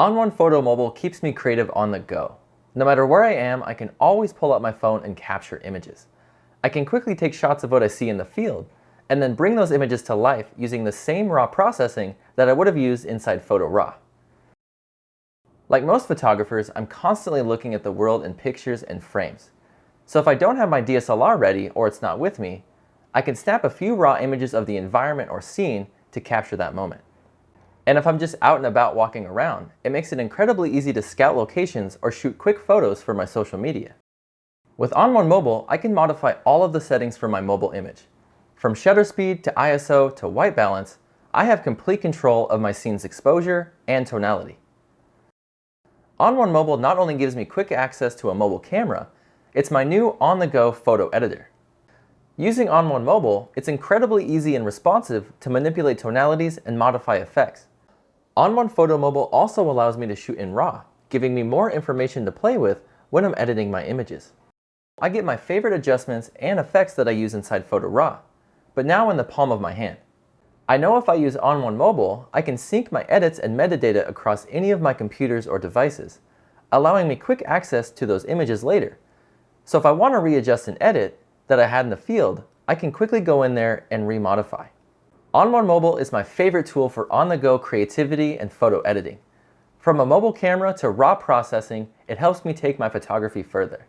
ON1 Photo Mobile keeps me creative on the go. No matter where I am, I can always pull up my phone and capture images. I can quickly take shots of what I see in the field, and then bring those images to life using the same raw processing that I would have used inside Photo Raw. Like most photographers, I'm constantly looking at the world in pictures and frames. So if I don't have my DSLR ready or it's not with me, I can snap a few raw images of the environment or scene to capture that moment. And if I'm just out and about walking around, it makes it incredibly easy to scout locations or shoot quick photos for my social media. With ON1 Mobile, I can modify all of the settings for my mobile image. From shutter speed to ISO to white balance, I have complete control of my scene's exposure and tonality. ON1 Mobile not only gives me quick access to a mobile camera, it's my new on-the-go photo editor. Using ON1 Mobile, it's incredibly easy and responsive to manipulate tonalities and modify effects. ON1 Photo Mobile also allows me to shoot in RAW, giving me more information to play with when I'm editing my images. I get my favorite adjustments and effects that I use inside Photo Raw, but now in the palm of my hand. I know if I use ON1 Mobile, I can sync my edits and metadata across any of my computers or devices, allowing me quick access to those images later. So if I want to readjust an edit that I had in the field, I can quickly go in there and remodify. ON1 Mobile is my favorite tool for on-the-go creativity and photo editing. From a mobile camera to raw processing, it helps me take my photography further.